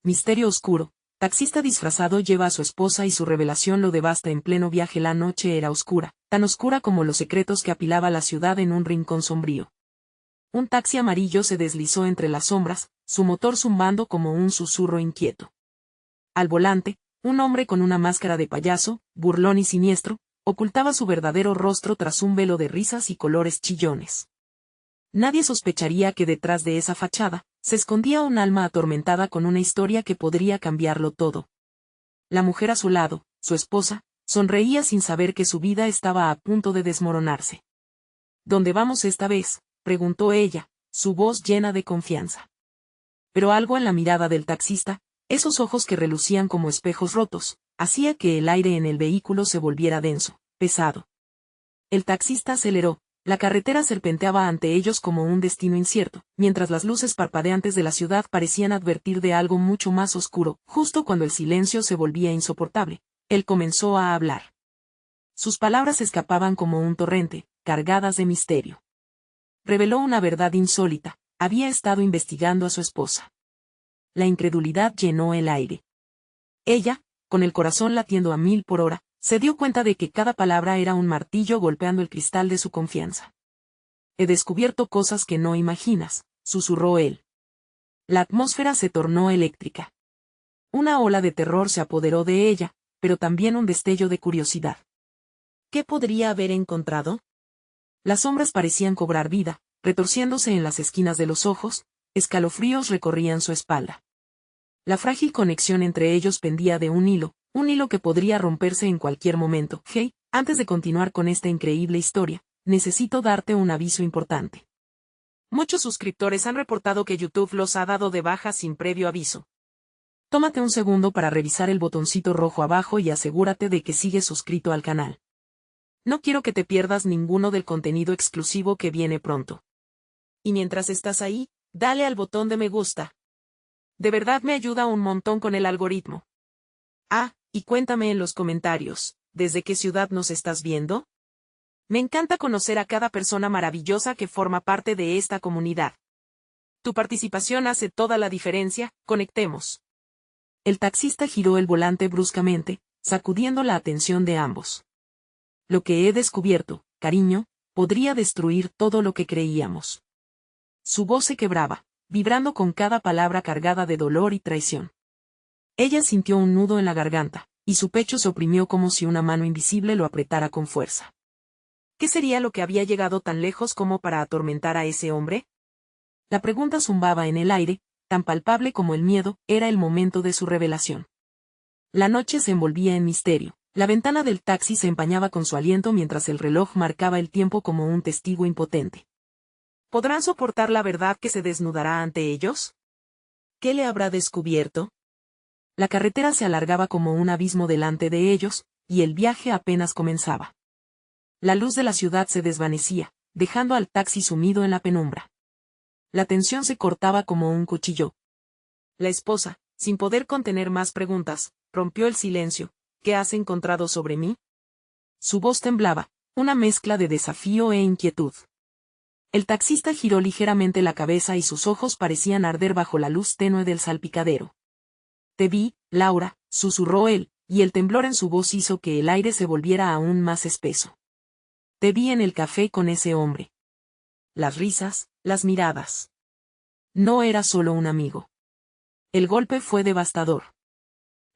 Misterio oscuro. Taxista disfrazado lleva a su esposa y su revelación lo devasta en pleno viaje. La noche era oscura, tan oscura como los secretos que apilaba la ciudad en un rincón sombrío. Un taxi amarillo se deslizó entre las sombras, su motor zumbando como un susurro inquieto. Al volante, un hombre con una máscara de payaso, burlón y siniestro, ocultaba su verdadero rostro tras un velo de risas y colores chillones. Nadie sospecharía que detrás de esa fachada se escondía un alma atormentada con una historia que podría cambiarlo todo. La mujer a su lado, su esposa, sonreía sin saber que su vida estaba a punto de desmoronarse. ¿Dónde vamos esta vez?, preguntó ella, su voz llena de confianza. Pero algo en la mirada del taxista, esos ojos que relucían como espejos rotos, hacía que el aire en el vehículo se volviera denso, pesado. El taxista aceleró. La carretera serpenteaba ante ellos como un destino incierto, mientras las luces parpadeantes de la ciudad parecían advertir de algo mucho más oscuro. Justo cuando el silencio se volvía insoportable, él comenzó a hablar. Sus palabras escapaban como un torrente, cargadas de misterio. Reveló una verdad insólita: había estado investigando a su esposa. La incredulidad llenó el aire. Ella, con el corazón latiendo a 1000 por hora, se dio cuenta de que cada palabra era un martillo golpeando el cristal de su confianza. He descubierto cosas que no imaginas, susurró él. La atmósfera se tornó eléctrica. Una ola de terror se apoderó de ella, pero también un destello de curiosidad. ¿Qué podría haber encontrado? Las sombras parecían cobrar vida, retorciéndose en las esquinas de los ojos, escalofríos recorrían su espalda. La frágil conexión entre ellos pendía de un hilo que podría romperse en cualquier momento. Hey, antes de continuar con esta increíble historia, necesito darte un aviso importante. Muchos suscriptores han reportado que YouTube los ha dado de baja sin previo aviso. Tómate un segundo para revisar el botoncito rojo abajo y asegúrate de que sigues suscrito al canal. No quiero que te pierdas ninguno del contenido exclusivo que viene pronto. Y mientras estás ahí, dale al botón de me gusta. De verdad me ayuda un montón con el algoritmo. Ah, y cuéntame en los comentarios, ¿desde qué ciudad nos estás viendo? Me encanta conocer a cada persona maravillosa que forma parte de esta comunidad. Tu participación hace toda la diferencia. Conectemos. El taxista giró el volante bruscamente, sacudiendo la atención de ambos. Lo que he descubierto, cariño, podría destruir todo lo que creíamos. Su voz se quebraba, vibrando con cada palabra cargada de dolor y traición. Ella sintió un nudo en la garganta, y su pecho se oprimió como si una mano invisible lo apretara con fuerza. ¿Qué sería lo que había llegado tan lejos como para atormentar a ese hombre? La pregunta zumbaba en el aire, tan palpable como el miedo. Era el momento de su revelación. La noche se envolvía en misterio. La ventana del taxi se empañaba con su aliento mientras el reloj marcaba el tiempo como un testigo impotente. ¿Podrán soportar la verdad que se desnudará ante ellos? ¿Qué le habrá descubierto? La carretera se alargaba como un abismo delante de ellos, y el viaje apenas comenzaba. La luz de la ciudad se desvanecía, dejando al taxi sumido en la penumbra. La tensión se cortaba como un cuchillo. La esposa, sin poder contener más preguntas, rompió el silencio. ¿Qué has encontrado sobre mí? Su voz temblaba, una mezcla de desafío e inquietud. El taxista giró ligeramente la cabeza y sus ojos parecían arder bajo la luz tenue del salpicadero. Te vi, Laura, susurró él, y el temblor en su voz hizo que el aire se volviera aún más espeso. Te vi en el café con ese hombre. Las risas, las miradas. No era solo un amigo. El golpe fue devastador.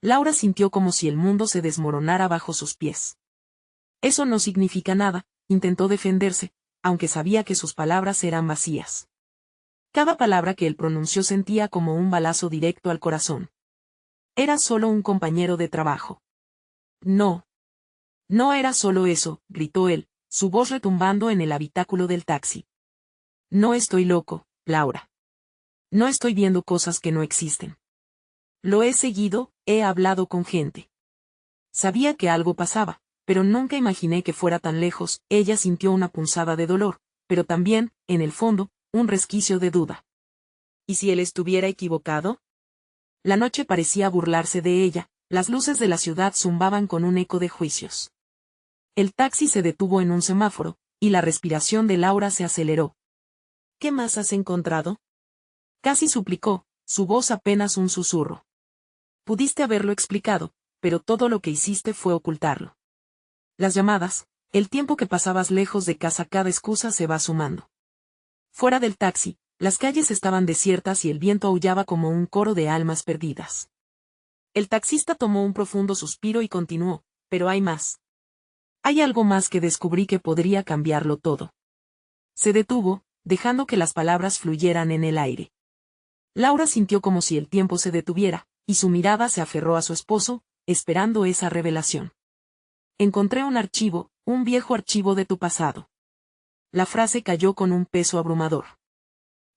Laura sintió como si el mundo se desmoronara bajo sus pies. Eso no significa nada, intentó defenderse, aunque sabía que sus palabras eran vacías. Cada palabra que él pronunció sentía como un balazo directo al corazón. Era solo un compañero de trabajo. No. No era solo eso, gritó él, su voz retumbando en el habitáculo del taxi. No estoy loco, Laura. No estoy viendo cosas que no existen. Lo he seguido, he hablado con gente. Sabía que algo pasaba, pero nunca imaginé que fuera tan lejos. Ella sintió una punzada de dolor, pero también, en el fondo, un resquicio de duda. ¿Y si él estuviera equivocado? La noche parecía burlarse de ella, las luces de la ciudad zumbaban con un eco de juicios. El taxi se detuvo en un semáforo, y la respiración de Laura se aceleró. ¿Qué más has encontrado? Casi suplicó, su voz apenas un susurro. Pudiste haberlo explicado, pero todo lo que hiciste fue ocultarlo. Las llamadas, el tiempo que pasabas lejos de casa, cada excusa se va sumando. Fuera del taxi, las calles estaban desiertas y el viento aullaba como un coro de almas perdidas. El taxista tomó un profundo suspiro y continuó, pero hay más. Hay algo más que descubrí que podría cambiarlo todo. Se detuvo, dejando que las palabras fluyeran en el aire. Laura sintió como si el tiempo se detuviera, y su mirada se aferró a su esposo, esperando esa revelación. Encontré un archivo, un viejo archivo de tu pasado. La frase cayó con un peso abrumador.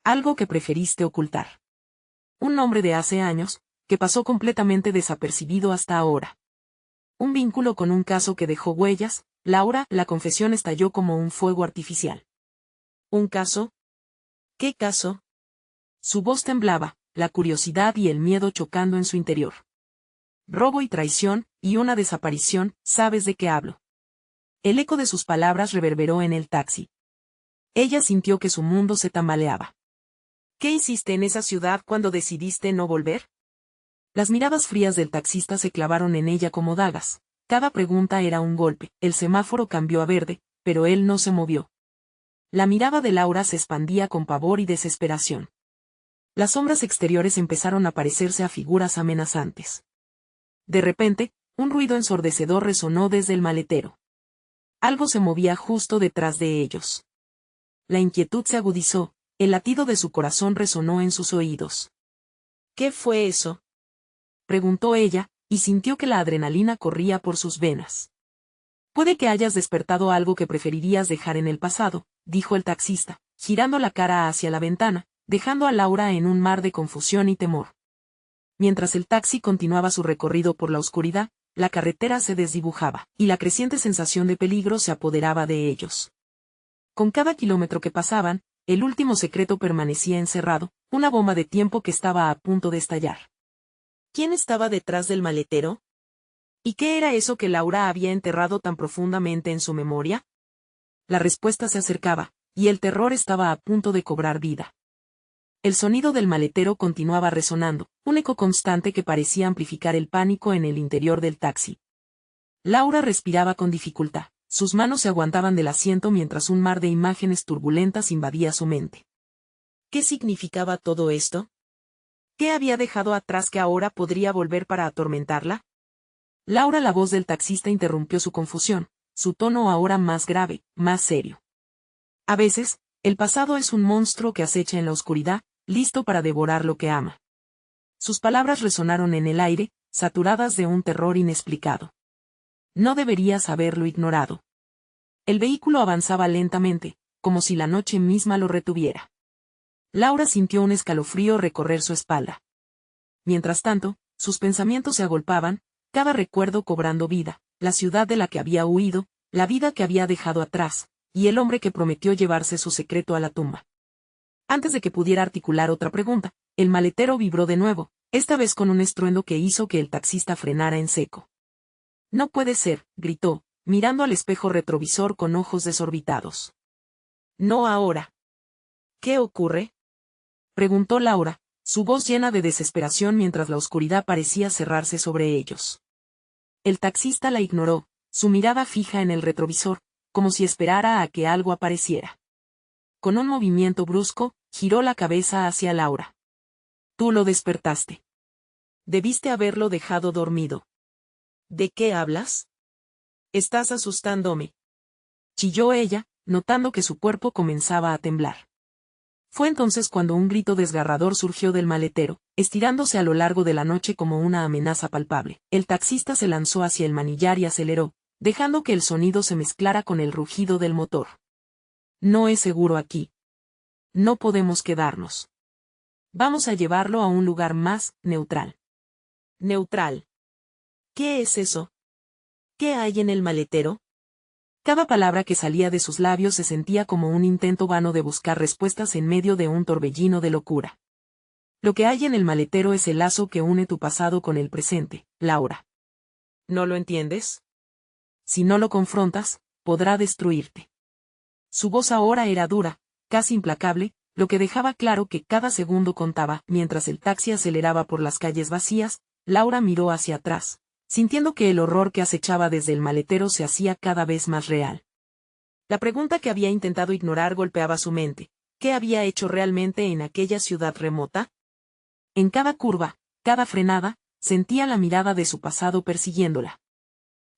Algo que preferiste ocultar. Un nombre de hace años, que pasó completamente desapercibido hasta ahora. Un vínculo con un caso que dejó huellas. Laura, la confesión estalló como un fuego artificial. ¿Un caso? ¿Qué caso? Su voz temblaba, la curiosidad y el miedo chocando en su interior. Robo y traición, y una desaparición, ¿sabes de qué hablo? El eco de sus palabras reverberó en el taxi. Ella sintió que su mundo se tambaleaba. ¿Qué hiciste en esa ciudad cuando decidiste no volver? Las miradas frías del taxista se clavaron en ella como dagas. Cada pregunta era un golpe. El semáforo cambió a verde, pero él no se movió. La mirada de Laura se expandía con pavor y desesperación. Las sombras exteriores empezaron a parecerse a figuras amenazantes. De repente, un ruido ensordecedor resonó desde el maletero. Algo se movía justo detrás de ellos. La inquietud se agudizó, el latido de su corazón resonó en sus oídos. ¿Qué fue eso?, preguntó ella, y sintió que la adrenalina corría por sus venas. Puede que hayas despertado algo que preferirías dejar en el pasado, dijo el taxista, girando la cara hacia la ventana, dejando a Laura en un mar de confusión y temor. Mientras el taxi continuaba su recorrido por la oscuridad, la carretera se desdibujaba, y la creciente sensación de peligro se apoderaba de ellos. Con cada kilómetro que pasaban, el último secreto permanecía encerrado, una bomba de tiempo que estaba a punto de estallar. ¿Quién estaba detrás del maletero? ¿Y qué era eso que Laura había enterrado tan profundamente en su memoria? La respuesta se acercaba, y el terror estaba a punto de cobrar vida. El sonido del maletero continuaba resonando, un eco constante que parecía amplificar el pánico en el interior del taxi. Laura respiraba con dificultad, sus manos se aguantaban del asiento mientras un mar de imágenes turbulentas invadía su mente. ¿Qué significaba todo esto? ¿Qué había dejado atrás que ahora podría volver para atormentarla? Laura, la voz del taxista interrumpió su confusión, su tono ahora más grave, más serio. A veces, el pasado es un monstruo que acecha en la oscuridad, listo para devorar lo que ama. Sus palabras resonaron en el aire, saturadas de un terror inexplicado. No deberías haberlo ignorado. El vehículo avanzaba lentamente, como si la noche misma lo retuviera. Laura sintió un escalofrío recorrer su espalda. Mientras tanto, sus pensamientos se agolpaban, cada recuerdo cobrando vida, la ciudad de la que había huido, la vida que había dejado atrás, y el hombre que prometió llevarse su secreto a la tumba. Antes de que pudiera articular otra pregunta, el maletero vibró de nuevo, esta vez con un estruendo que hizo que el taxista frenara en seco. No puede ser, gritó, mirando al espejo retrovisor con ojos desorbitados. No ahora. ¿Qué ocurre?, preguntó Laura, su voz llena de desesperación mientras la oscuridad parecía cerrarse sobre ellos. El taxista la ignoró, su mirada fija en el retrovisor, como si esperara a que algo apareciera. Con un movimiento brusco, giró la cabeza hacia Laura. Tú lo despertaste. Debiste haberlo dejado dormido. ¿De qué hablas? Estás asustándome, chilló ella, notando que su cuerpo comenzaba a temblar. Fue entonces cuando un grito desgarrador surgió del maletero, estirándose a lo largo de la noche como una amenaza palpable. El taxista se lanzó hacia el manillar y aceleró, dejando que el sonido se mezclara con el rugido del motor. No es seguro aquí. No podemos quedarnos. Vamos a llevarlo a un lugar más neutral. ¿Neutral? ¿Qué es eso? ¿Qué hay en el maletero? Cada palabra que salía de sus labios se sentía como un intento vano de buscar respuestas en medio de un torbellino de locura. Lo que hay en el maletero es el lazo que une tu pasado con el presente, Laura. ¿No lo entiendes? Si no lo confrontas, podrá destruirte. Su voz ahora era dura, casi implacable, lo que dejaba claro que cada segundo contaba. Mientras el taxi aceleraba por las calles vacías, Laura miró hacia atrás, sintiendo que el horror que acechaba desde el maletero se hacía cada vez más real. La pregunta que había intentado ignorar golpeaba su mente. ¿Qué había hecho realmente en aquella ciudad remota? En cada curva, cada frenada, sentía la mirada de su pasado persiguiéndola.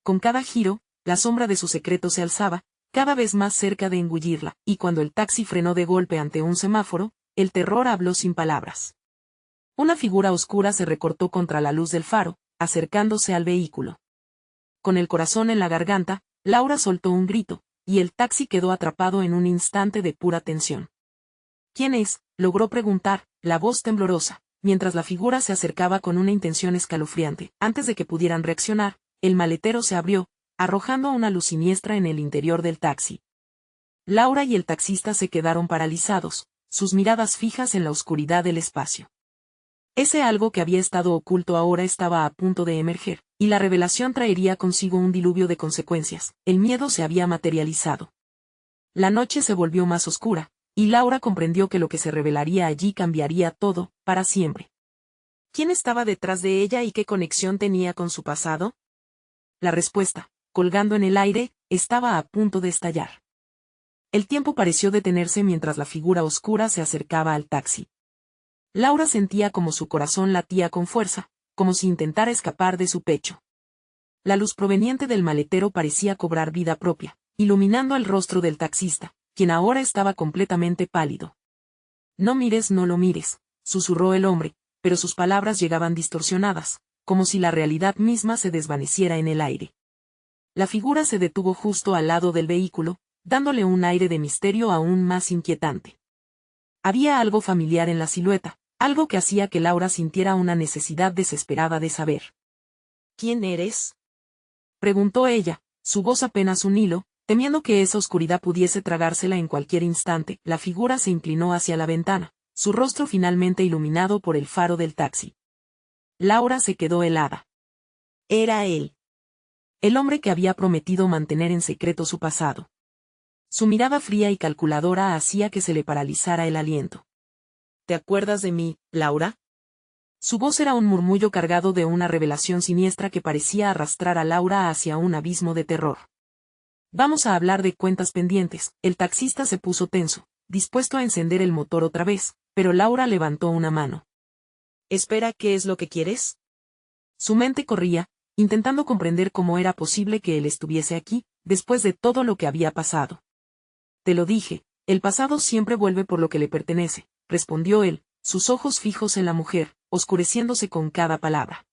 Con cada giro, la sombra de su secreto se alzaba, cada vez más cerca de engullirla, y cuando el taxi frenó de golpe ante un semáforo, el terror habló sin palabras. Una figura oscura se recortó contra la luz del faro, acercándose al vehículo. Con el corazón en la garganta, Laura soltó un grito, y el taxi quedó atrapado en un instante de pura tensión. ¿Quién es?, logró preguntar, la voz temblorosa, mientras la figura se acercaba con una intención escalofriante. Antes de que pudieran reaccionar, el maletero se abrió, arrojando una luz siniestra en el interior del taxi. Laura y el taxista se quedaron paralizados, sus miradas fijas en la oscuridad del espacio. Ese algo que había estado oculto ahora estaba a punto de emerger, y la revelación traería consigo un diluvio de consecuencias. El miedo se había materializado. La noche se volvió más oscura, y Laura comprendió que lo que se revelaría allí cambiaría todo, para siempre. ¿Quién estaba detrás de ella y qué conexión tenía con su pasado? La respuesta, colgando en el aire, estaba a punto de estallar. El tiempo pareció detenerse mientras la figura oscura se acercaba al taxi. Laura sentía como su corazón latía con fuerza, como si intentara escapar de su pecho. La luz proveniente del maletero parecía cobrar vida propia, iluminando el rostro del taxista, quien ahora estaba completamente pálido. No mires, no lo mires, susurró el hombre, pero sus palabras llegaban distorsionadas, como si la realidad misma se desvaneciera en el aire. La figura se detuvo justo al lado del vehículo, dándole un aire de misterio aún más inquietante. Había algo familiar en la silueta, algo que hacía que Laura sintiera una necesidad desesperada de saber. ¿Quién eres?, preguntó ella, su voz apenas un hilo, temiendo que esa oscuridad pudiese tragársela en cualquier instante. La figura se inclinó hacia la ventana, su rostro finalmente iluminado por el faro del taxi. Laura se quedó helada. Era él. El hombre que había prometido mantener en secreto su pasado. Su mirada fría y calculadora hacía que se le paralizara el aliento. ¿Te acuerdas de mí, Laura? Su voz era un murmullo cargado de una revelación siniestra que parecía arrastrar a Laura hacia un abismo de terror. Vamos a hablar de cuentas pendientes. El taxista se puso tenso, dispuesto a encender el motor otra vez, pero Laura levantó una mano. Espera, ¿qué es lo que quieres? Su mente corría, intentando comprender cómo era posible que él estuviese aquí, después de todo lo que había pasado. Te lo dije, el pasado siempre vuelve por lo que le pertenece, respondió él, sus ojos fijos en la mujer, oscureciéndose con cada palabra.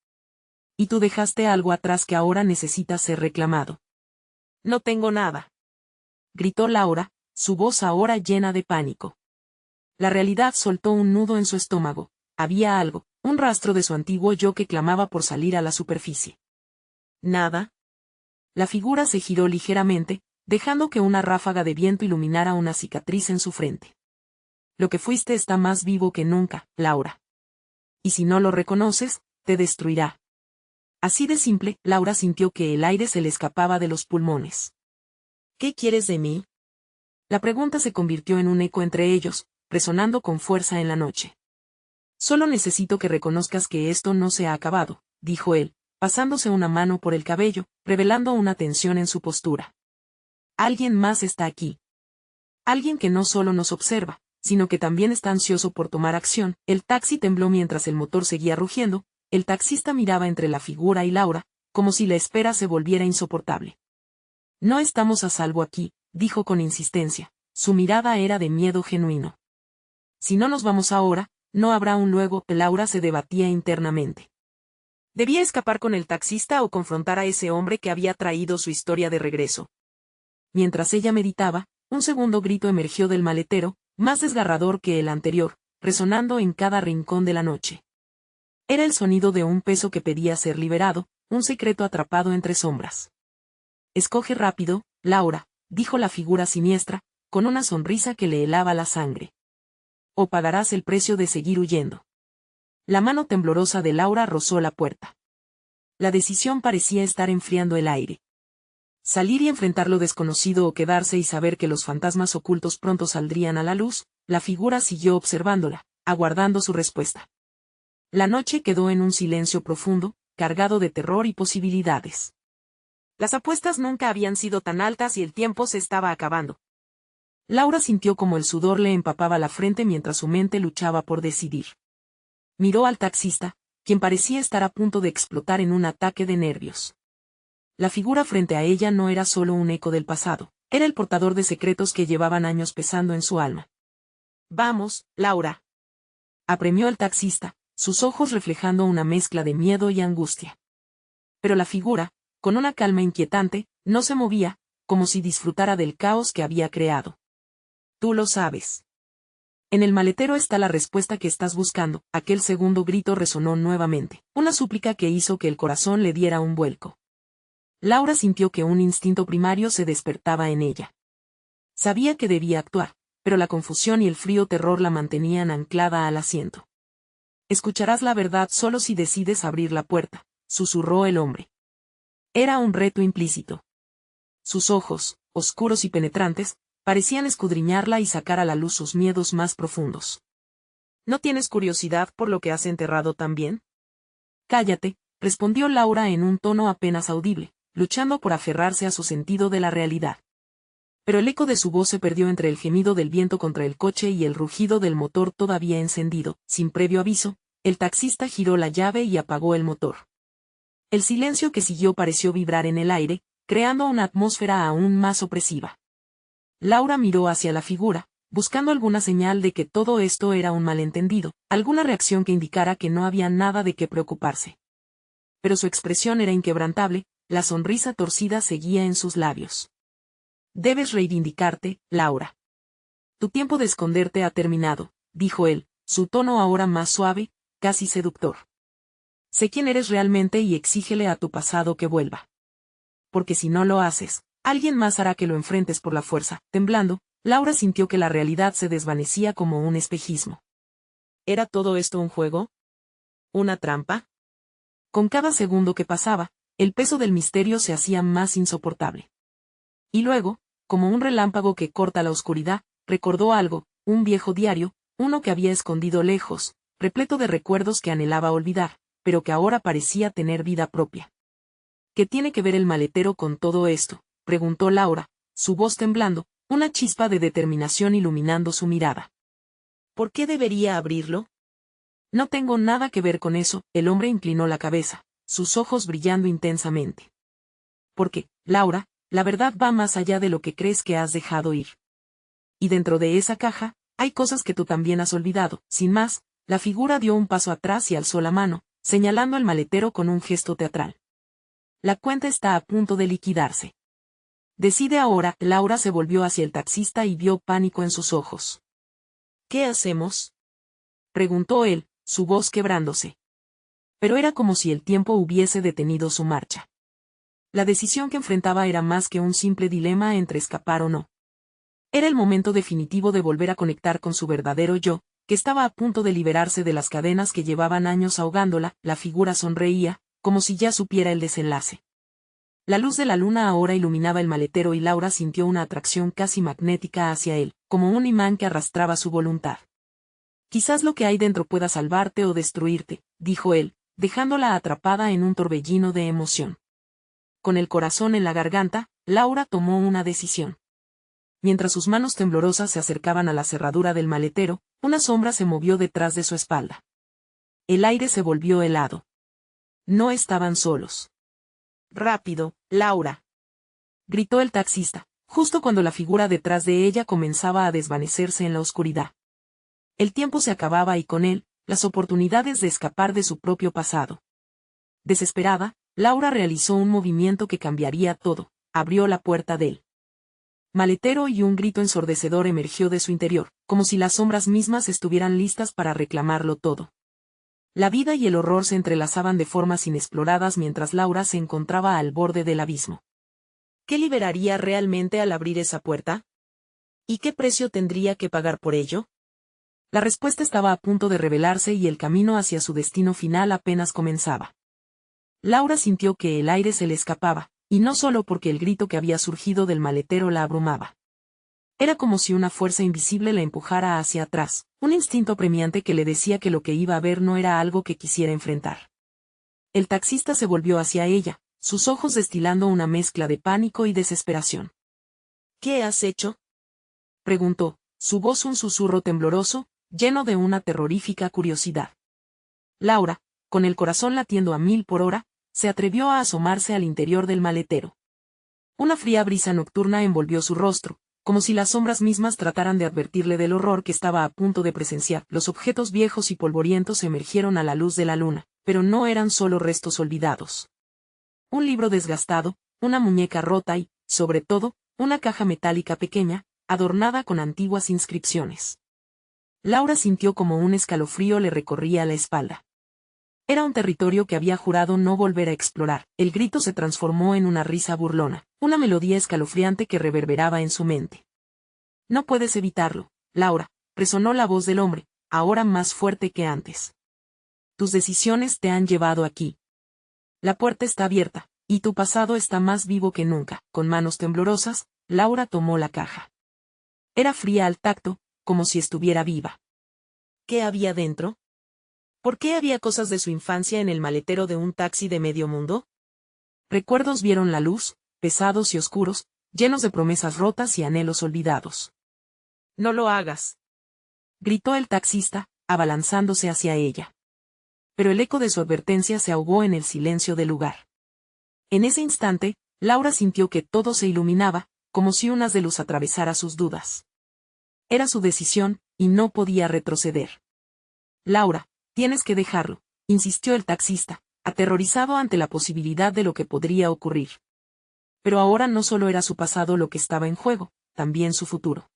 Y tú dejaste algo atrás que ahora necesita ser reclamado. No tengo nada, gritó Laura, su voz ahora llena de pánico. La realidad soltó un nudo en su estómago, había algo, un rastro de su antiguo yo que clamaba por salir a la superficie. ¿Nada? La figura se giró ligeramente, dejando que una ráfaga de viento iluminara una cicatriz en su frente. Lo que fuiste está más vivo que nunca, Laura. Y si no lo reconoces, te destruirá. Así de simple, Laura sintió que el aire se le escapaba de los pulmones. ¿Qué quieres de mí? La pregunta se convirtió en un eco entre ellos, resonando con fuerza en la noche. Solo necesito que reconozcas que esto no se ha acabado, dijo él, pasándose una mano por el cabello, revelando una tensión en su postura. Alguien más está aquí. Alguien que no solo nos observa, sino que también está ansioso por tomar acción. El taxi tembló mientras el motor seguía rugiendo, el taxista miraba entre la figura y Laura, como si la espera se volviera insoportable. No estamos a salvo aquí, dijo con insistencia, su mirada era de miedo genuino. Si no nos vamos ahora, no habrá un luego. Laura se debatía internamente. ¿Debía escapar con el taxista o confrontar a ese hombre que había traído su historia de regreso? Mientras ella meditaba, un segundo grito emergió del maletero, más desgarrador que el anterior, resonando en cada rincón de la noche. Era el sonido de un peso que pedía ser liberado, un secreto atrapado entre sombras. Escoge rápido, Laura, dijo la figura siniestra, con una sonrisa que le helaba la sangre. O pagarás el precio de seguir huyendo. La mano temblorosa de Laura rozó la puerta. La decisión parecía estar enfriando el aire. Salir y enfrentar lo desconocido o quedarse y saber que los fantasmas ocultos pronto saldrían a la luz. La figura siguió observándola, aguardando su respuesta. La noche quedó en un silencio profundo, cargado de terror y posibilidades. Las apuestas nunca habían sido tan altas y el tiempo se estaba acabando. Laura sintió como el sudor le empapaba la frente mientras su mente luchaba por decidir. Miró al taxista, quien parecía estar a punto de explotar en un ataque de nervios. La figura frente a ella no era solo un eco del pasado, era el portador de secretos que llevaban años pesando en su alma. «Vamos, Laura», apremió el taxista, sus ojos reflejando una mezcla de miedo y angustia. Pero la figura, con una calma inquietante, no se movía, como si disfrutara del caos que había creado. «Tú lo sabes. En el maletero está la respuesta que estás buscando». Aquel segundo grito resonó nuevamente, una súplica que hizo que el corazón le diera un vuelco. Laura sintió que un instinto primario se despertaba en ella. Sabía que debía actuar, pero la confusión y el frío terror la mantenían anclada al asiento. «Escucharás la verdad solo si decides abrir la puerta», susurró el hombre. Era un reto implícito. Sus ojos, oscuros y penetrantes, parecían escudriñarla y sacar a la luz sus miedos más profundos. «¿No tienes curiosidad por lo que has enterrado también?» «Cállate», respondió Laura en un tono apenas audible, luchando por aferrarse a su sentido de la realidad. Pero el eco de su voz se perdió entre el gemido del viento contra el coche y el rugido del motor todavía encendido. Sin previo aviso, el taxista giró la llave y apagó el motor. El silencio que siguió pareció vibrar en el aire, creando una atmósfera aún más opresiva. Laura miró hacia la figura, buscando alguna señal de que todo esto era un malentendido, alguna reacción que indicara que no había nada de qué preocuparse. Pero su expresión era inquebrantable, la sonrisa torcida seguía en sus labios. «Debes reivindicarte, Laura. Tu tiempo de esconderte ha terminado», dijo él, su tono ahora más suave, casi seductor. «Sé quién eres realmente y exígele a tu pasado que vuelva. Porque si no lo haces, alguien más hará que lo enfrentes por la fuerza». Temblando, Laura sintió que la realidad se desvanecía como un espejismo. ¿Era todo esto un juego? ¿Una trampa? Con cada segundo que pasaba, el peso del misterio se hacía más insoportable. Y luego, como un relámpago que corta la oscuridad, recordó algo, un viejo diario, uno que había escondido lejos, repleto de recuerdos que anhelaba olvidar, pero que ahora parecía tener vida propia. ¿Qué tiene que ver el maletero con todo esto?, preguntó Laura, su voz temblando, una chispa de determinación iluminando su mirada. ¿Por qué debería abrirlo? No tengo nada que ver con eso, el hombre inclinó la cabeza, sus ojos brillando intensamente. Porque, Laura, la verdad va más allá de lo que crees que has dejado ir. Y dentro de esa caja, hay cosas que tú también has olvidado. Sin más, la figura dio un paso atrás y alzó la mano, señalando el maletero con un gesto teatral. La cuenta está a punto de liquidarse. Decide ahora. Laura se volvió hacia el taxista y vio pánico en sus ojos. ¿Qué hacemos?, preguntó él, su voz quebrándose. Pero era como si el tiempo hubiese detenido su marcha. La decisión que enfrentaba era más que un simple dilema entre escapar o no. Era el momento definitivo de volver a conectar con su verdadero yo, que estaba a punto de liberarse de las cadenas que llevaban años ahogándola. La figura sonreía, como si ya supiera el desenlace. La luz de la luna ahora iluminaba el maletero y Laura sintió una atracción casi magnética hacia él, como un imán que arrastraba su voluntad. «Quizás lo que hay dentro pueda salvarte o destruirte», dijo él, dejándola atrapada en un torbellino de emoción. Con el corazón en la garganta, Laura tomó una decisión. Mientras sus manos temblorosas se acercaban a la cerradura del maletero, una sombra se movió detrás de su espalda. El aire se volvió helado. No estaban solos. «Rápido, Laura», gritó el taxista, justo cuando la figura detrás de ella comenzaba a desvanecerse en la oscuridad. El tiempo se acababa y con él, las oportunidades de escapar de su propio pasado. Desesperada, Laura realizó un movimiento que cambiaría todo, abrió la puerta del maletero y un grito ensordecedor emergió de su interior, como si las sombras mismas estuvieran listas para reclamarlo todo. La vida y el horror se entrelazaban de formas inexploradas mientras Laura se encontraba al borde del abismo. ¿Qué liberaría realmente al abrir esa puerta? ¿Y qué precio tendría que pagar por ello? La respuesta estaba a punto de revelarse y el camino hacia su destino final apenas comenzaba. Laura sintió que el aire se le escapaba, y no solo porque el grito que había surgido del maletero la abrumaba. Era como si una fuerza invisible la empujara hacia atrás, Un instinto apremiante que le decía que lo que iba a ver no era algo que quisiera enfrentar. El taxista se volvió hacia ella, sus ojos destilando una mezcla de pánico y desesperación. ¿Qué has hecho?, preguntó, su voz un susurro tembloroso, lleno de una terrorífica curiosidad. Laura, con el corazón latiendo a 1000 por hora, se atrevió a asomarse al interior del maletero. Una fría brisa nocturna envolvió su rostro, como si las sombras mismas trataran de advertirle del horror que estaba a punto de presenciar. Los objetos viejos y polvorientos emergieron a la luz de la luna, pero no eran solo restos olvidados. Un libro desgastado, una muñeca rota y, sobre todo, una caja metálica pequeña, adornada con antiguas inscripciones. Laura sintió como un escalofrío le recorría la espalda. Era un territorio que había jurado no volver a explorar. El grito se transformó en una risa burlona, una melodía escalofriante que reverberaba en su mente. No puedes evitarlo, Laura, resonó la voz del hombre, ahora más fuerte que antes. Tus decisiones te han llevado aquí. La puerta está abierta, y tu pasado está más vivo que nunca. Con manos temblorosas, Laura tomó la caja. Era fría al tacto, como si estuviera viva. ¿Qué había dentro? ¿Por qué había cosas de su infancia en el maletero de un taxi de medio mundo? Recuerdos vieron la luz, pesados y oscuros, llenos de promesas rotas y anhelos olvidados. No lo hagas, gritó el taxista, abalanzándose hacia ella. Pero el eco de su advertencia se ahogó en el silencio del lugar. En ese instante, Laura sintió que todo se iluminaba, como si un haz de luz atravesara sus dudas. Era su decisión, y no podía retroceder. Laura, tienes que dejarlo, insistió el taxista, aterrorizado ante la posibilidad de lo que podría ocurrir. Pero ahora no solo era su pasado lo que estaba en juego, también su futuro.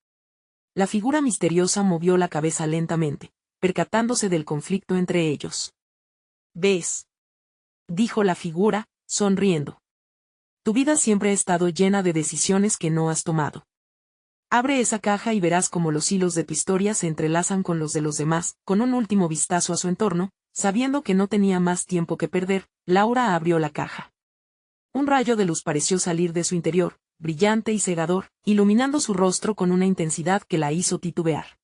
La figura misteriosa movió la cabeza lentamente, percatándose del conflicto entre ellos. ¿Ves?, dijo la figura, sonriendo. Tu vida siempre ha estado llena de decisiones que no has tomado. Abre esa caja y verás cómo los hilos de tu historia se entrelazan con los de los demás. Con un último vistazo a su entorno, sabiendo que no tenía más tiempo que perder, Laura abrió la caja. Un rayo de luz pareció salir de su interior, brillante y cegador, iluminando su rostro con una intensidad que la hizo titubear.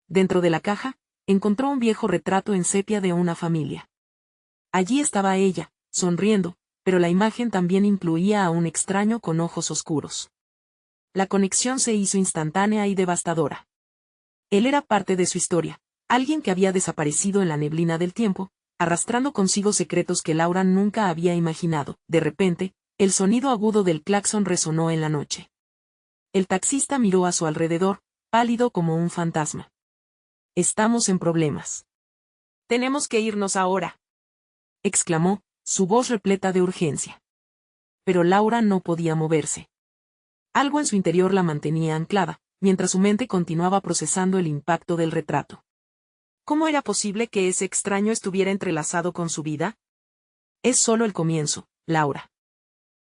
Dentro de la caja, encontró un viejo retrato en sepia de una familia. Allí estaba ella, sonriendo, pero la imagen también incluía a un extraño con ojos oscuros. La conexión se hizo instantánea y devastadora. Él era parte de su historia, alguien que había desaparecido en la neblina del tiempo, arrastrando consigo secretos que Laura nunca había imaginado. De repente, el sonido agudo del claxon resonó en la noche. El taxista miró a su alrededor, pálido como un fantasma. Estamos en problemas. Tenemos que irnos ahora, exclamó, su voz repleta de urgencia. Pero Laura no podía moverse. Algo en su interior la mantenía anclada, mientras su mente continuaba procesando el impacto del retrato. ¿Cómo era posible que ese extraño estuviera entrelazado con su vida? Es solo el comienzo, Laura.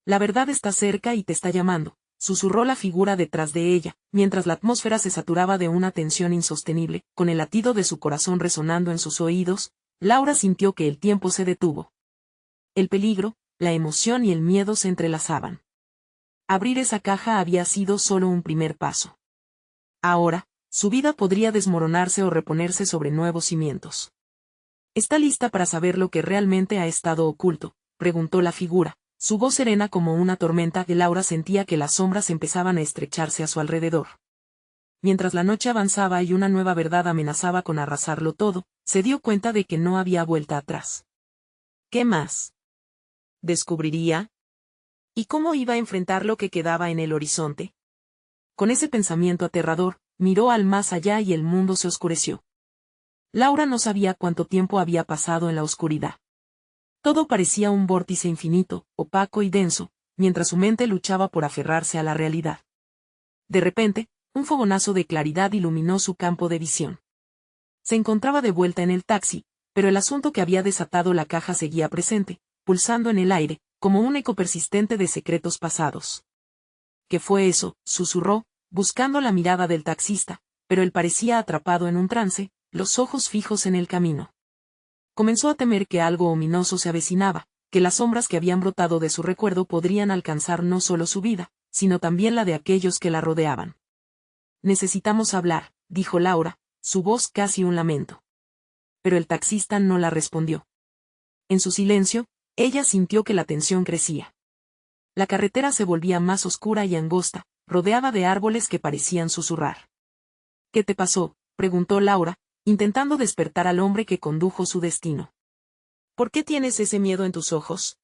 La verdad está cerca y te está llamando, susurró la figura detrás de ella, mientras la atmósfera se saturaba de una tensión insostenible. Con el latido de su corazón resonando en sus oídos, Laura sintió que el tiempo se detuvo. El peligro, la emoción y el miedo se entrelazaban. Abrir esa caja había sido solo un primer paso. Ahora, su vida podría desmoronarse o reponerse sobre nuevos cimientos. ¿Está lista para saber lo que realmente ha estado oculto?, preguntó la figura, su voz serena como una tormenta. Laura sentía que las sombras empezaban a estrecharse a su alrededor. Mientras la noche avanzaba y una nueva verdad amenazaba con arrasarlo todo, se dio cuenta de que no había vuelta atrás. ¿Qué más descubriría? ¿Y cómo iba a enfrentar lo que quedaba en el horizonte? Con ese pensamiento aterrador, miró al más allá y el mundo se oscureció. Laura no sabía cuánto tiempo había pasado en la oscuridad. Todo parecía un vórtice infinito, opaco y denso, mientras su mente luchaba por aferrarse a la realidad. De repente, un fogonazo de claridad iluminó su campo de visión. Se encontraba de vuelta en el taxi, pero el asunto que había desatado la caja seguía presente, pulsando en el aire, como un eco persistente de secretos pasados. ¿Qué fue eso?, susurró, buscando la mirada del taxista, pero él parecía atrapado en un trance, los ojos fijos en el camino. Comenzó a temer que algo ominoso se avecinaba, que las sombras que habían brotado de su recuerdo podrían alcanzar no solo su vida, sino también la de aquellos que la rodeaban. Necesitamos hablar, dijo Laura, su voz casi un lamento. Pero el taxista no la respondió. En su silencio, ella sintió que la tensión crecía. La carretera se volvía más oscura y angosta, rodeada de árboles que parecían susurrar. ¿Qué te pasó?, preguntó Laura, intentando despertar al hombre que condujo su destino. ¿Por qué tienes ese miedo en tus ojos?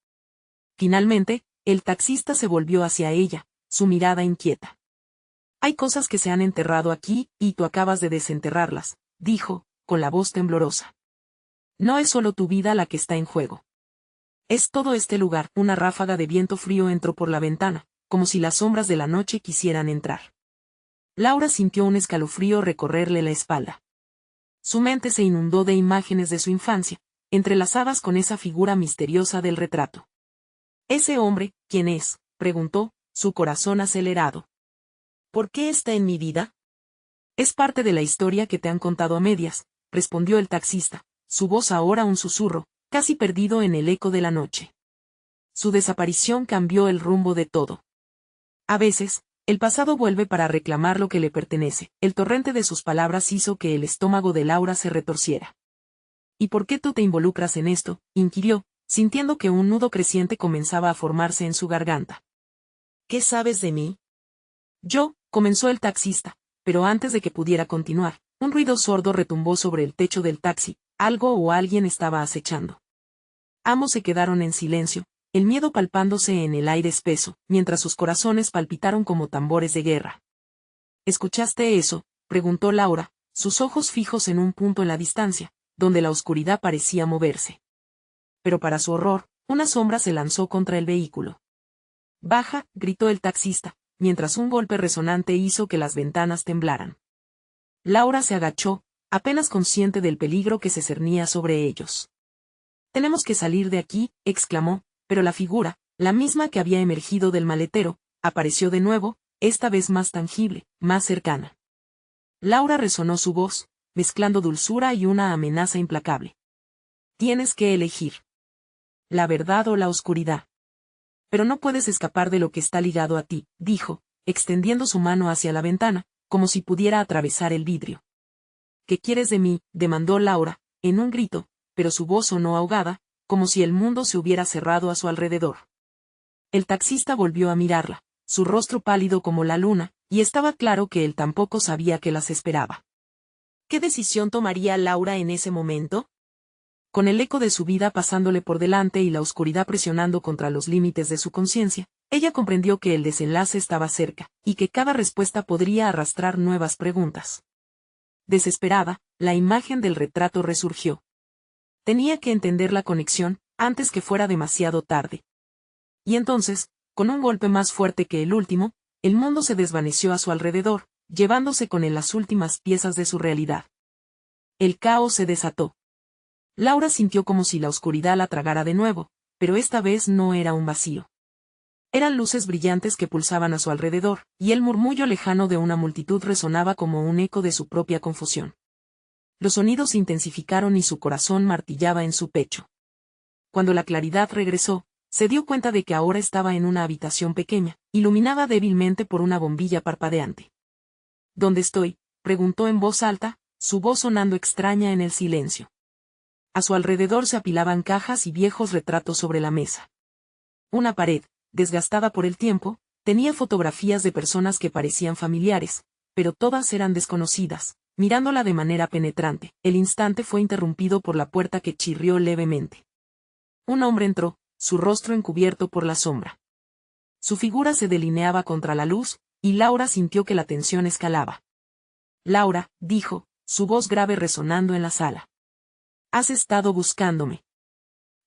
Finalmente, el taxista se volvió hacia ella, su mirada inquieta. Hay cosas que se han enterrado aquí, y tú acabas de desenterrarlas, dijo, con la voz temblorosa. No es solo tu vida la que está en juego. Es todo este lugar. Una ráfaga de viento frío entró por la ventana, como si las sombras de la noche quisieran entrar. Laura sintió un escalofrío recorrerle la espalda. Su mente se inundó de imágenes de su infancia, entrelazadas con esa figura misteriosa del retrato. «¿Ese hombre, quién es?», preguntó, su corazón acelerado. «¿Por qué está en mi vida?». «Es parte de la historia que te han contado a medias», respondió el taxista, su voz ahora un susurro, casi perdido en el eco de la noche. Su desaparición cambió el rumbo de todo. A veces, el pasado vuelve para reclamar lo que le pertenece. El torrente de sus palabras hizo que el estómago de Laura se retorciera. «¿Y por qué tú te involucras en esto?», inquirió, sintiendo que un nudo creciente comenzaba a formarse en su garganta. «¿Qué sabes de mí?». «Yo», comenzó el taxista, pero antes de que pudiera continuar, un ruido sordo retumbó sobre el techo del taxi. Algo o alguien estaba acechando. Ambos se quedaron en silencio, el miedo palpándose en el aire espeso, mientras sus corazones palpitaron como tambores de guerra. «¿Escuchaste eso?», preguntó Laura, sus ojos fijos en un punto en la distancia, donde la oscuridad parecía moverse. Pero para su horror, una sombra se lanzó contra el vehículo. «Baja», gritó el taxista, mientras un golpe resonante hizo que las ventanas temblaran. Laura se agachó, apenas consciente del peligro que se cernía sobre ellos. «Tenemos que salir de aquí», exclamó, pero la figura, la misma que había emergido del maletero, apareció de nuevo, esta vez más tangible, más cercana. Laura resonó su voz, mezclando dulzura y una amenaza implacable. «Tienes que elegir. La verdad o la oscuridad. Pero no puedes escapar de lo que está ligado a ti», dijo, extendiendo su mano hacia la ventana, como si pudiera atravesar el vidrio. «¿Qué quieres de mí?», demandó Laura, en un grito, pero su voz sonó ahogada, como si el mundo se hubiera cerrado a su alrededor. El taxista volvió a mirarla, su rostro pálido como la luna, y estaba claro que él tampoco sabía qué las esperaba. ¿Qué decisión tomaría Laura en ese momento? Con el eco de su vida pasándole por delante y la oscuridad presionando contra los límites de su conciencia, ella comprendió que el desenlace estaba cerca, y que cada respuesta podría arrastrar nuevas preguntas. Desesperada, la imagen del retrato resurgió. Tenía que entender la conexión, antes que fuera demasiado tarde. Y entonces, con un golpe más fuerte que el último, el mundo se desvaneció a su alrededor, llevándose con él las últimas piezas de su realidad. El caos se desató. Laura sintió como si la oscuridad la tragara de nuevo, pero esta vez no era un vacío. Eran luces brillantes que pulsaban a su alrededor, y el murmullo lejano de una multitud resonaba como un eco de su propia confusión. Los sonidos se intensificaron y su corazón martillaba en su pecho. Cuando la claridad regresó, se dio cuenta de que ahora estaba en una habitación pequeña, iluminada débilmente por una bombilla parpadeante. «¿Dónde estoy?», preguntó en voz alta, su voz sonando extraña en el silencio. A su alrededor se apilaban cajas y viejos retratos sobre la mesa. Una pared, desgastada por el tiempo, tenía fotografías de personas que parecían familiares, pero todas eran desconocidas. Mirándola de manera penetrante, el instante fue interrumpido por la puerta que chirrió levemente. Un hombre entró, su rostro encubierto por la sombra. Su figura se delineaba contra la luz, y Laura sintió que la tensión escalaba. «Laura», dijo, su voz grave resonando en la sala. «Has estado buscándome».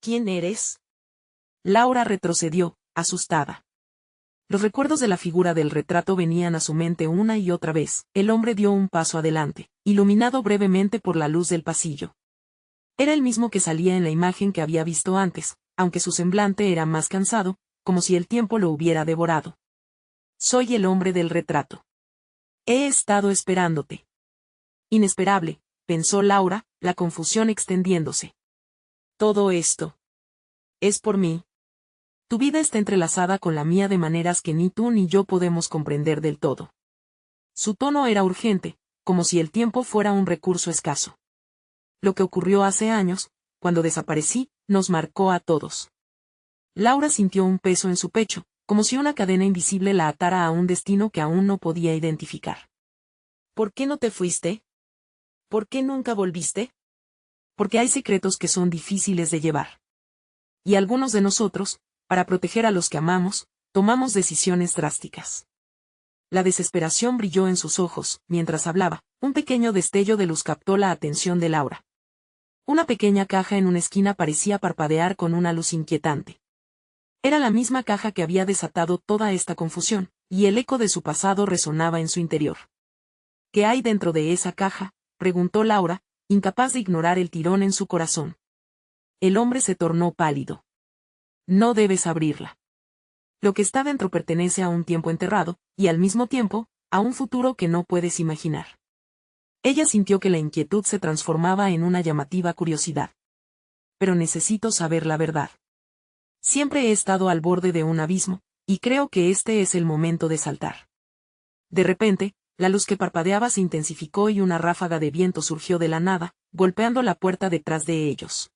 «¿Quién eres?». Laura retrocedió, asustada. Los recuerdos de la figura del retrato venían a su mente una y otra vez. El hombre dio un paso adelante, iluminado brevemente por la luz del pasillo. Era el mismo que salía en la imagen que había visto antes, aunque su semblante era más cansado, como si el tiempo lo hubiera devorado. «Soy el hombre del retrato. He estado esperándote». Inesperable, pensó Laura, la confusión extendiéndose. «Todo esto. Es por mí. Tu vida está entrelazada con la mía de maneras que ni tú ni yo podemos comprender del todo». Su tono era urgente, como si el tiempo fuera un recurso escaso. Lo que ocurrió hace años, cuando desaparecí, nos marcó a todos. Laura sintió un peso en su pecho, como si una cadena invisible la atara a un destino que aún no podía identificar. ¿Por qué no te fuiste? ¿Por qué nunca volviste? Porque hay secretos que son difíciles de llevar. Y algunos de nosotros, para proteger a los que amamos, tomamos decisiones drásticas. La desesperación brilló en sus ojos, mientras hablaba, un pequeño destello de luz captó la atención de Laura. Una pequeña caja en una esquina parecía parpadear con una luz inquietante. Era la misma caja que había desatado toda esta confusión, y el eco de su pasado resonaba en su interior. ¿Qué hay dentro de esa caja?, preguntó Laura, incapaz de ignorar el tirón en su corazón. El hombre se tornó pálido. No debes abrirla. Lo que está dentro pertenece a un tiempo enterrado, y al mismo tiempo, a un futuro que no puedes imaginar. Ella sintió que la inquietud se transformaba en una llamativa curiosidad. Pero necesito saber la verdad. Siempre he estado al borde de un abismo, y creo que este es el momento de saltar. De repente, la luz que parpadeaba se intensificó y una ráfaga de viento surgió de la nada, golpeando la puerta detrás de ellos.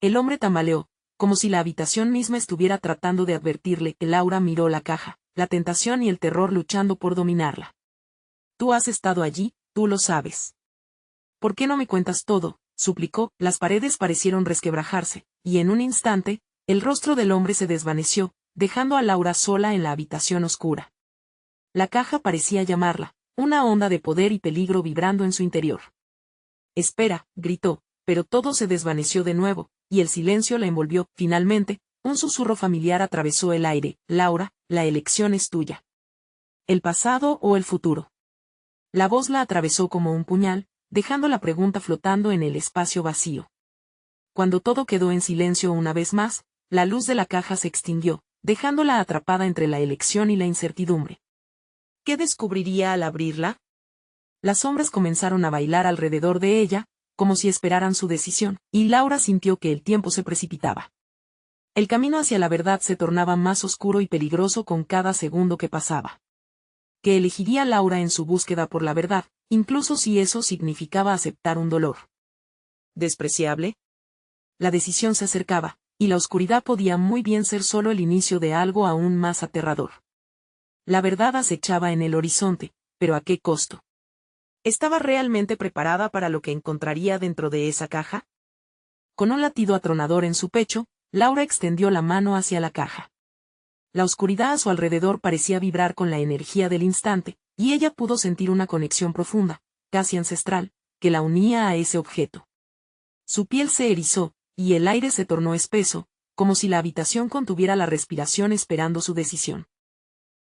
El hombre tambaleó, como si la habitación misma estuviera tratando de advertirle que Laura miró la caja, la tentación y el terror luchando por dominarla. Tú has estado allí, tú lo sabes. ¿Por qué no me cuentas todo?, suplicó. Las paredes parecieron resquebrajarse, y en un instante, el rostro del hombre se desvaneció, dejando a Laura sola en la habitación oscura. La caja parecía llamarla, una onda de poder y peligro vibrando en su interior. Espera, gritó, pero todo se desvaneció de nuevo, y el silencio la envolvió. Finalmente, un susurro familiar atravesó el aire. Laura, la elección es tuya. ¿El pasado o el futuro? La voz la atravesó como un puñal, dejando la pregunta flotando en el espacio vacío. Cuando todo quedó en silencio una vez más, la luz de la caja se extinguió, dejándola atrapada entre la elección y la incertidumbre. ¿Qué descubriría al abrirla? Las sombras comenzaron a bailar alrededor de ella, como si esperaran su decisión, y Laura sintió que el tiempo se precipitaba. El camino hacia la verdad se tornaba más oscuro y peligroso con cada segundo que pasaba. ¿Qué elegiría Laura en su búsqueda por la verdad, incluso si eso significaba aceptar un dolor despreciable? La decisión se acercaba, y la oscuridad podía muy bien ser solo el inicio de algo aún más aterrador. La verdad acechaba en el horizonte, pero ¿a qué costo? ¿Estaba realmente preparada para lo que encontraría dentro de esa caja? Con un latido atronador en su pecho, Laura extendió la mano hacia la caja. La oscuridad a su alrededor parecía vibrar con la energía del instante, y ella pudo sentir una conexión profunda, casi ancestral, que la unía a ese objeto. Su piel se erizó, y el aire se tornó espeso, como si la habitación contuviera la respiración esperando su decisión.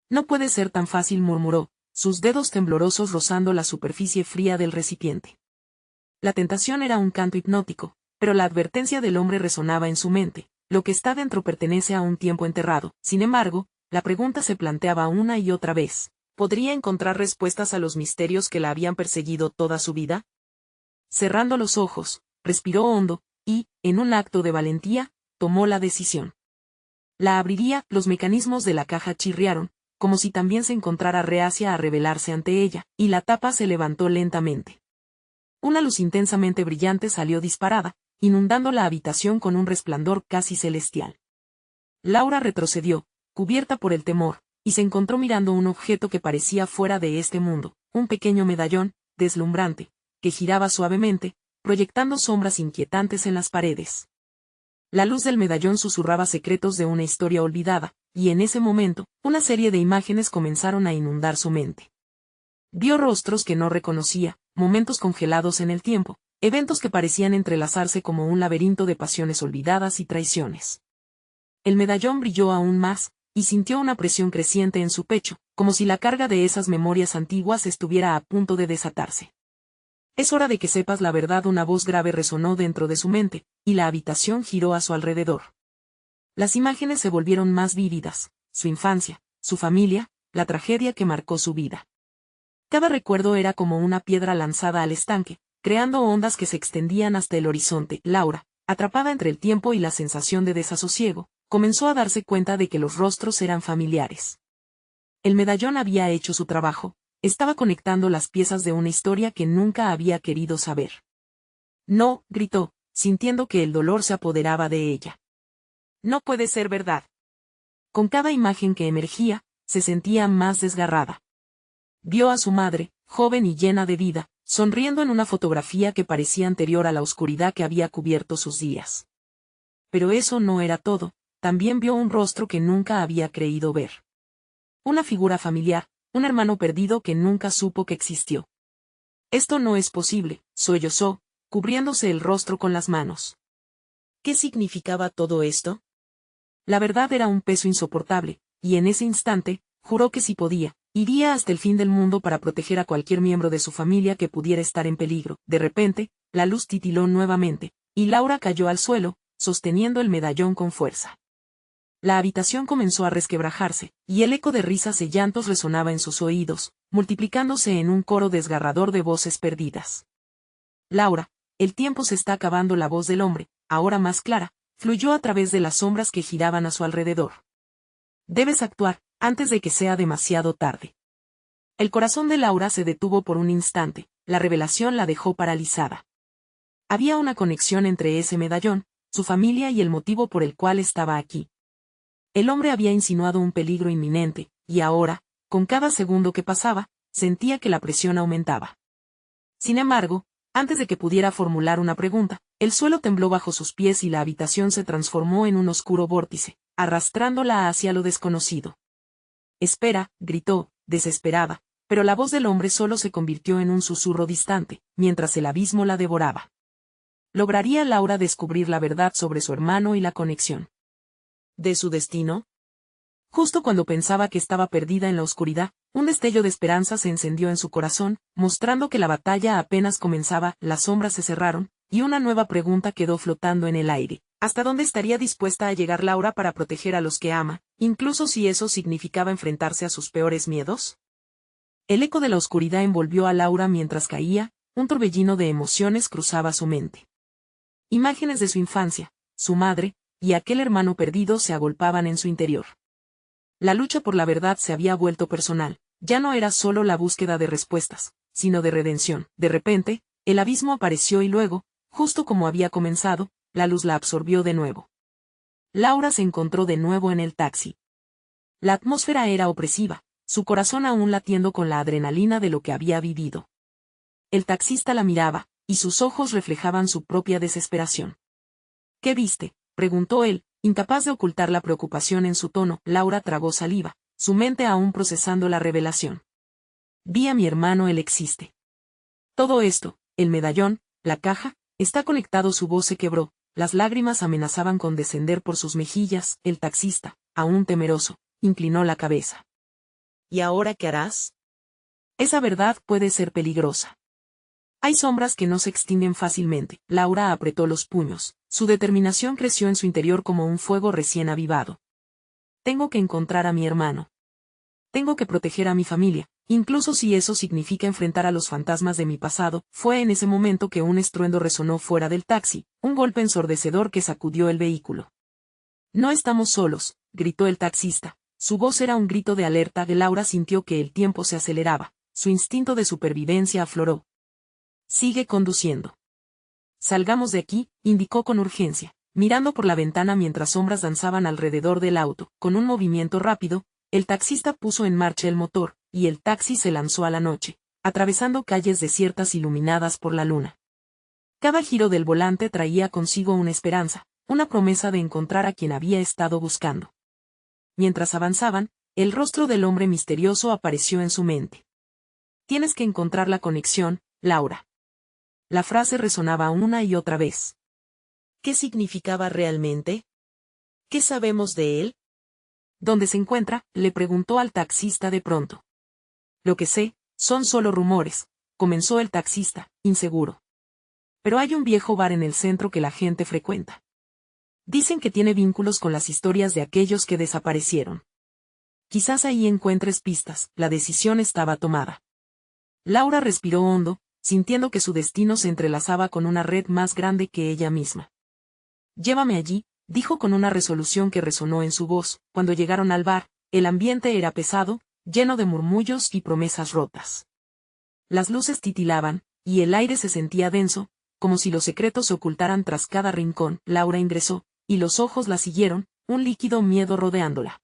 No puede ser tan fácil, murmuró, sus dedos temblorosos rozando la superficie fría del recipiente. La tentación era un canto hipnótico, pero la advertencia del hombre resonaba en su mente. Lo que está dentro pertenece a un tiempo enterrado. Sin embargo, la pregunta se planteaba una y otra vez. ¿Podría encontrar respuestas a los misterios que la habían perseguido toda su vida? Cerrando los ojos, respiró hondo, y, en un acto de valentía, tomó la decisión. La abriría. Los mecanismos de la caja chirriaron, como si también se encontrara reacia a revelarse ante ella, y la tapa se levantó lentamente. Una luz intensamente brillante salió disparada, inundando la habitación con un resplandor casi celestial. Laura retrocedió, cubierta por el temor, y se encontró mirando un objeto que parecía fuera de este mundo, un pequeño medallón, deslumbrante, que giraba suavemente, proyectando sombras inquietantes en las paredes. La luz del medallón susurraba secretos de una historia olvidada, y en ese momento, una serie de imágenes comenzaron a inundar su mente. Vio rostros que no reconocía, momentos congelados en el tiempo, eventos que parecían entrelazarse como un laberinto de pasiones olvidadas y traiciones. El medallón brilló aún más, y sintió una presión creciente en su pecho, como si la carga de esas memorias antiguas estuviera a punto de desatarse. Es hora de que sepas la verdad. Una voz grave resonó dentro de su mente, y la habitación giró a su alrededor. Las imágenes se volvieron más vívidas, su infancia, su familia, la tragedia que marcó su vida. Cada recuerdo era como una piedra lanzada al estanque, creando ondas que se extendían hasta el horizonte. Laura, atrapada entre el tiempo y la sensación de desasosiego, comenzó a darse cuenta de que los rostros eran familiares. El medallón había hecho su trabajo, Estaba conectando las piezas de una historia que nunca había querido saber. No, gritó, sintiendo que el dolor se apoderaba de ella. No puede ser verdad. Con cada imagen que emergía, se sentía más desgarrada. Vio a su madre, joven y llena de vida, sonriendo en una fotografía que parecía anterior a la oscuridad que había cubierto sus días. Pero eso no era todo, también vio un rostro que nunca había creído ver. Una figura familiar, un hermano perdido que nunca supo que existió. Esto no es posible, sollozó, cubriéndose el rostro con las manos. ¿Qué significaba todo esto? La verdad era un peso insoportable, y en ese instante, juró que si podía, iría hasta el fin del mundo para proteger a cualquier miembro de su familia que pudiera estar en peligro. De repente, la luz titiló nuevamente, y Laura cayó al suelo, sosteniendo el medallón con fuerza. La habitación comenzó a resquebrajarse, y el eco de risas y llantos resonaba en sus oídos, multiplicándose en un coro desgarrador de voces perdidas. Laura, el tiempo se está acabando. La voz del hombre, ahora más clara, fluyó a través de las sombras que giraban a su alrededor. Debes actuar, antes de que sea demasiado tarde. El corazón de Laura se detuvo por un instante, la revelación la dejó paralizada. Había una conexión entre ese medallón, su familia y el motivo por el cual estaba aquí. El hombre había insinuado un peligro inminente, y ahora, con cada segundo que pasaba, sentía que la presión aumentaba. Sin embargo, antes de que pudiera formular una pregunta, el suelo tembló bajo sus pies y la habitación se transformó en un oscuro vórtice, arrastrándola hacia lo desconocido. Espera, gritó, desesperada, pero la voz del hombre solo se convirtió en un susurro distante, mientras el abismo la devoraba. ¿Lograría Laura descubrir la verdad sobre su hermano y la conexión de su destino? Justo cuando pensaba que estaba perdida en la oscuridad, un destello de esperanza se encendió en su corazón, mostrando que la batalla apenas comenzaba. Las sombras se cerraron, y una nueva pregunta quedó flotando en el aire. ¿Hasta dónde estaría dispuesta a llegar Laura para proteger a los que ama, incluso si eso significaba enfrentarse a sus peores miedos? El eco de la oscuridad envolvió a Laura mientras caía, un torbellino de emociones cruzaba su mente. Imágenes de su infancia, su madre, y aquel hermano perdido se agolpaban en su interior. La lucha por la verdad se había vuelto personal, ya no era solo la búsqueda de respuestas, sino de redención. De repente, el abismo apareció y luego, justo como había comenzado, la luz la absorbió de nuevo. Laura se encontró de nuevo en el taxi. La atmósfera era opresiva, su corazón aún latiendo con la adrenalina de lo que había vivido. El taxista la miraba, y sus ojos reflejaban su propia desesperación. ¿Qué viste?, preguntó él, incapaz de ocultar la preocupación en su tono. Laura tragó saliva, su mente aún procesando la revelación. Vi a mi hermano. Él existe. Todo esto, el medallón, la caja, está conectado. Su voz se quebró, las lágrimas amenazaban con descender por sus mejillas. El taxista, aún temeroso, inclinó la cabeza. ¿Y ahora qué harás? Esa verdad puede ser peligrosa. Hay sombras que no se extinguen fácilmente. Laura apretó los puños, su determinación creció en su interior como un fuego recién avivado. Tengo que encontrar a mi hermano. Tengo que proteger a mi familia, incluso si eso significa enfrentar a los fantasmas de mi pasado. Fue en ese momento que un estruendo resonó fuera del taxi, un golpe ensordecedor que sacudió el vehículo. No estamos solos, gritó el taxista. Su voz era un grito de alerta. Laura sintió que el tiempo se aceleraba, su instinto de supervivencia afloró. Sigue conduciendo. Salgamos de aquí, indicó con urgencia, mirando por la ventana mientras sombras danzaban alrededor del auto. Con un movimiento rápido, el taxista puso en marcha el motor, y el taxi se lanzó a la noche, atravesando calles desiertas iluminadas por la luna. Cada giro del volante traía consigo una esperanza, una promesa de encontrar a quien había estado buscando. Mientras avanzaban, el rostro del hombre misterioso apareció en su mente. Tienes que encontrar la conexión, Laura. La frase resonaba una y otra vez. ¿Qué significaba realmente? ¿Qué sabemos de él? ¿Dónde se encuentra?, le preguntó al taxista de pronto. Lo que sé, son solo rumores, comenzó el taxista, inseguro. Pero hay un viejo bar en el centro que la gente frecuenta. Dicen que tiene vínculos con las historias de aquellos que desaparecieron. Quizás ahí encuentres pistas. La decisión estaba tomada. Laura respiró hondo, sintiendo que su destino se entrelazaba con una red más grande que ella misma. Llévame allí, dijo con una resolución que resonó en su voz. Cuando llegaron al bar, el ambiente era pesado, lleno de murmullos y promesas rotas. Las luces titilaban, y el aire se sentía denso, como si los secretos se ocultaran tras cada rincón. Laura ingresó, y los ojos la siguieron, un líquido miedo rodeándola.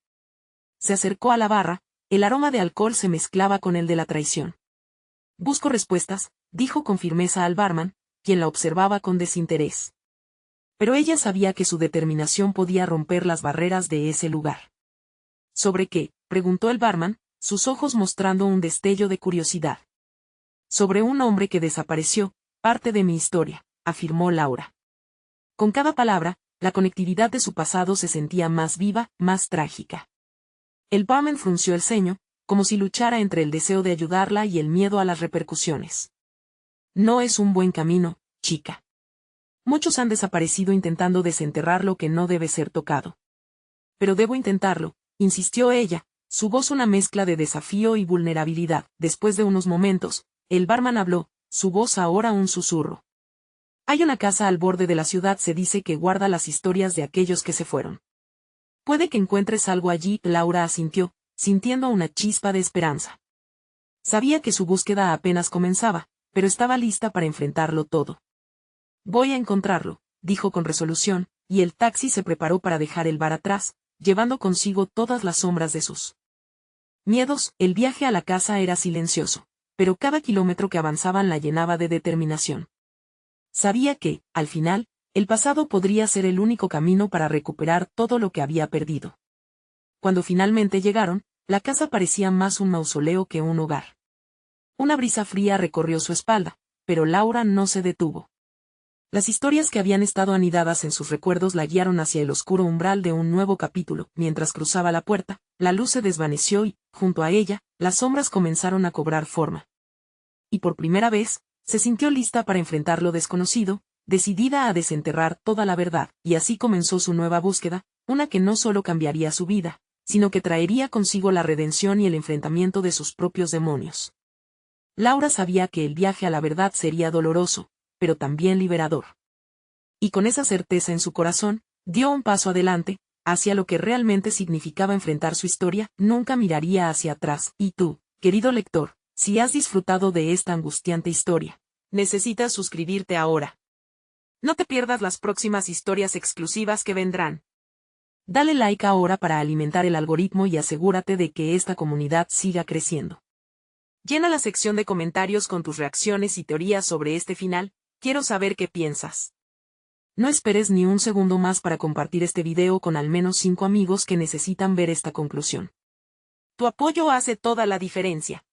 Se acercó a la barra, el aroma de alcohol se mezclaba con el de la traición. Busco respuestas, dijo con firmeza al barman, quien la observaba con desinterés. Pero ella sabía que su determinación podía romper las barreras de ese lugar. ¿Sobre qué?, preguntó el barman, sus ojos mostrando un destello de curiosidad. Sobre un hombre que desapareció, parte de mi historia, afirmó Laura. Con cada palabra, la conectividad de su pasado se sentía más viva, más trágica. El barman frunció el ceño, como si luchara entre el deseo de ayudarla y el miedo a las repercusiones. No es un buen camino, chica. Muchos han desaparecido intentando desenterrar lo que no debe ser tocado. Pero debo intentarlo, insistió ella, su voz una mezcla de desafío y vulnerabilidad. Después de unos momentos, el barman habló, su voz ahora un susurro. Hay una casa al borde de la ciudad, se dice que guarda las historias de aquellos que se fueron. Puede que encuentres algo allí. Laura asintió, sintiendo una chispa de esperanza. Sabía que su búsqueda apenas comenzaba, pero estaba lista para enfrentarlo todo. Voy a encontrarlo, dijo con resolución, y el taxi se preparó para dejar el bar atrás, llevando consigo todas las sombras de sus miedos. El viaje a la casa era silencioso, pero cada kilómetro que avanzaban la llenaba de determinación. Sabía que, al final, el pasado podría ser el único camino para recuperar todo lo que había perdido. Cuando finalmente llegaron, la casa parecía más un mausoleo que un hogar. Una brisa fría recorrió su espalda, pero Laura no se detuvo. Las historias que habían estado anidadas en sus recuerdos la guiaron hacia el oscuro umbral de un nuevo capítulo. Mientras cruzaba la puerta, la luz se desvaneció y, junto a ella, las sombras comenzaron a cobrar forma. Y por primera vez, se sintió lista para enfrentar lo desconocido, decidida a desenterrar toda la verdad, y así comenzó su nueva búsqueda, una que no solo cambiaría su vida, sino que traería consigo la redención y el enfrentamiento de sus propios demonios. Laura sabía que el viaje a la verdad sería doloroso, pero también liberador. Y con esa certeza en su corazón, dio un paso adelante, hacia lo que realmente significaba enfrentar su historia. Nunca miraría hacia atrás. Y tú, querido lector, si has disfrutado de esta angustiante historia, necesitas suscribirte ahora. No te pierdas las próximas historias exclusivas que vendrán. Dale like ahora para alimentar el algoritmo y asegúrate de que esta comunidad siga creciendo. Llena la sección de comentarios con tus reacciones y teorías sobre este final, quiero saber qué piensas. No esperes ni un segundo más para compartir este video con al menos 5 amigos que necesitan ver esta conclusión. Tu apoyo hace toda la diferencia.